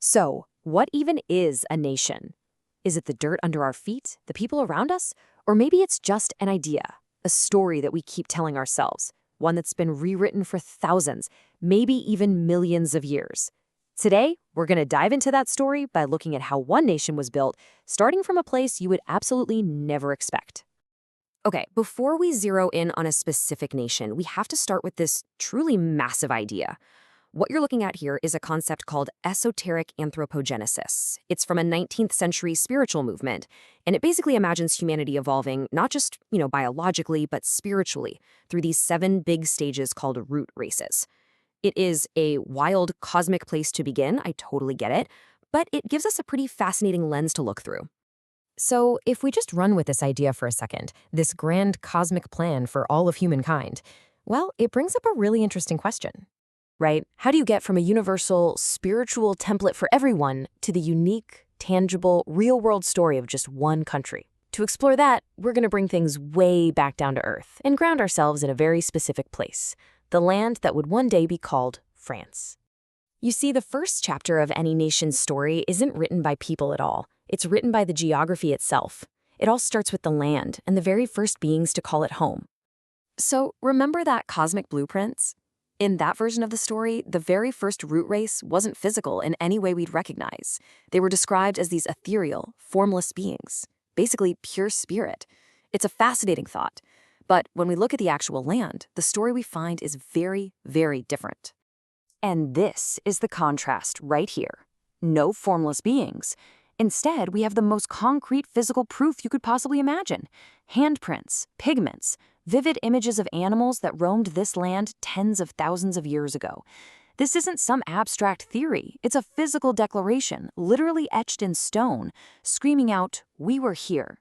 So, what even is a nation? Is it the dirt under our feet, the people around us? Or maybe it's just an idea, a story that we keep telling ourselves, one that's been rewritten for thousands, maybe even millions of years. Today, we're going to dive into that story by looking at how one nation was built, starting from a place you would absolutely never expect. Okay, before we zero in on a specific nation, we have to start with this truly massive idea. What you're looking at here is a concept called esoteric anthropogenesis. It's from a 19th century spiritual movement, and it basically imagines humanity evolving not just, biologically, but spiritually through these 7 big stages called root races. It is a wild cosmic place to begin, I totally get it, but it gives us a pretty fascinating lens to look through. So if we just run with this idea for a second, this grand cosmic plan for all of humankind, well, it brings up a really interesting question. Right? How do you get from a universal, spiritual template for everyone to the unique, tangible, real-world story of just one country? To explore that, we're going to bring things way back down to earth and ground ourselves in a very specific place, the land that would one day be called France. You see, the first chapter of any nation's story isn't written by people at all. It's written by the geography itself. It all starts with the land and the very first beings to call it home. So remember that cosmic blueprints? In that version of the story, the very first root race wasn't physical in any way we'd recognize. They were described as these ethereal, formless beings, basically pure spirit. It's a fascinating thought. But when we look at the actual land, the story we find is very, very different. And this is the contrast right here. No formless beings. Instead, we have the most concrete physical proof you could possibly imagine. Handprints, pigments, vivid images of animals that roamed this land tens of thousands of years ago. This isn't some abstract theory. It's a physical declaration, literally etched in stone, screaming out, "We were here."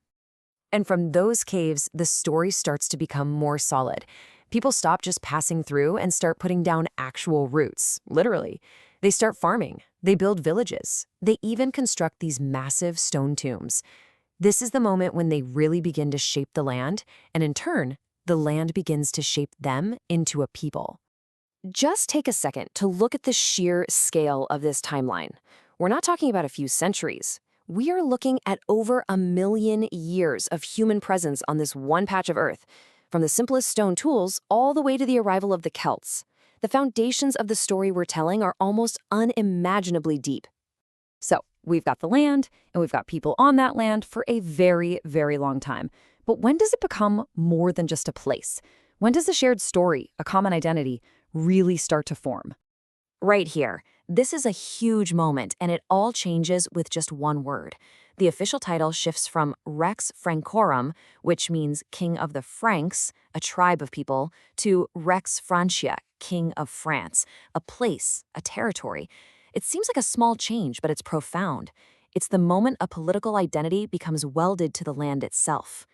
And from those caves, the story starts to become more solid. People stop just passing through and start putting down actual roots, literally. They start farming. They build villages. They even construct these massive stone tombs. This is the moment when they really begin to shape the land, and in turn, the land begins to shape them into a people. Just take a second to look at the sheer scale of this timeline. We're not talking about a few centuries. We are looking at over 1,000,000 years of human presence on this one patch of Earth, from the simplest stone tools all the way to the arrival of the Celts. The foundations of the story we're telling are almost unimaginably deep. So, we've got the land, and we've got people on that land for a very, very long time. But when does it become more than just a place? When does a shared story, a common identity, really start to form? Right here. This is a huge moment, and it all changes with just one word. The official title shifts from Rex Francorum, which means King of the Franks, a tribe of people, to Rex Francia, King of France, a place, a territory. It seems like a small change, but it's profound. It's the moment a political identity becomes welded to the land itself.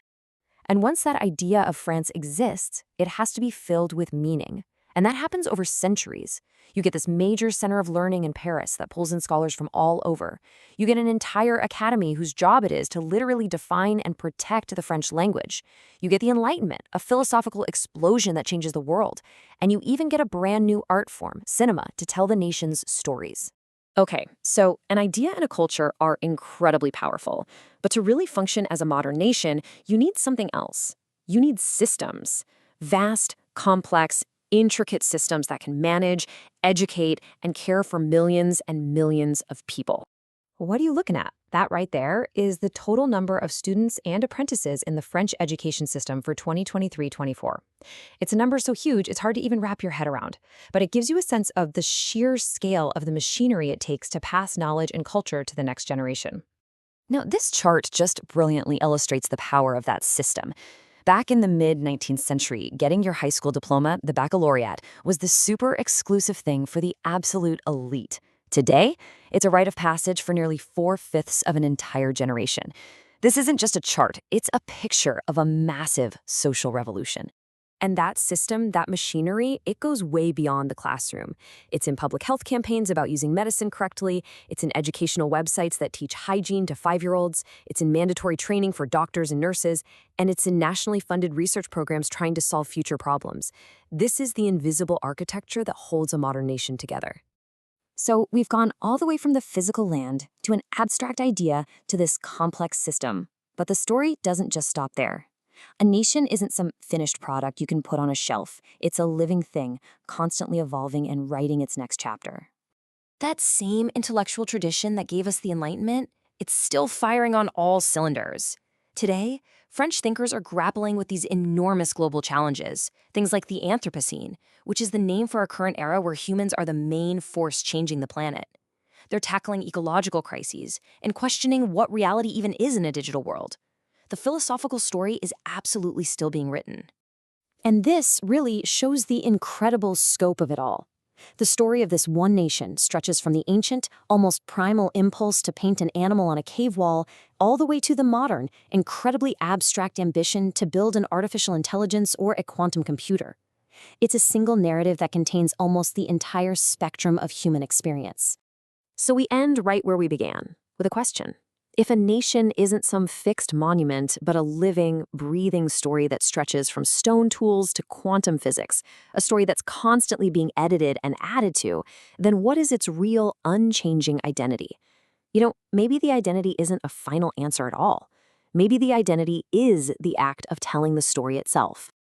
And once that idea of France exists, it has to be filled with meaning. And that happens over centuries. You get this major center of learning in Paris that pulls in scholars from all over. You get an entire academy whose job it is to literally define and protect the French language. You get the Enlightenment, a philosophical explosion that changes the world. And you even get a brand new art form, cinema, to tell the nation's stories. Okay, so an idea and a culture are incredibly powerful. But to really function as a modern nation, you need something else. You need systems. Vast, complex, intricate systems that can manage, educate, and care for millions and millions of people. What are you looking at? That right there is the total number of students and apprentices in the French education system for 2023-24. It's a number so huge, it's hard to even wrap your head around. But it gives you a sense of the sheer scale of the machinery it takes to pass knowledge and culture to the next generation. Now, this chart just brilliantly illustrates the power of that system. Back in the mid-19th century, getting your high school diploma, the baccalaureate, was the super exclusive thing for the absolute elite. Today, it's a rite of passage for nearly 4/5 of an entire generation. This isn't just a chart, it's a picture of a massive social revolution. And that system, that machinery, it goes way beyond the classroom. It's in public health campaigns about using medicine correctly. It's in educational websites that teach hygiene to 5-year-olds. It's in mandatory training for doctors and nurses. And it's in nationally funded research programs trying to solve future problems. This is the invisible architecture that holds a modern nation together. So we've gone all the way from the physical land to an abstract idea to this complex system. But the story doesn't just stop there. A nation isn't some finished product you can put on a shelf. It's a living thing, constantly evolving and writing its next chapter. That same intellectual tradition that gave us the Enlightenment, it's still firing on all cylinders. Today, French thinkers are grappling with these enormous global challenges, things like the Anthropocene, which is the name for our current era where humans are the main force changing the planet. They're tackling ecological crises and questioning what reality even is in a digital world. The philosophical story is absolutely still being written. And this really shows the incredible scope of it all. The story of this one nation stretches from the ancient, almost primal impulse to paint an animal on a cave wall, all the way to the modern, incredibly abstract ambition to build an artificial intelligence or a quantum computer. It's a single narrative that contains almost the entire spectrum of human experience. So we end right where we began, with a question. If a nation isn't some fixed monument, but a living, breathing story that stretches from stone tools to quantum physics, a story that's constantly being edited and added to, then what is its real, unchanging identity? Maybe the identity isn't a final answer at all. Maybe the identity is the act of telling the story itself.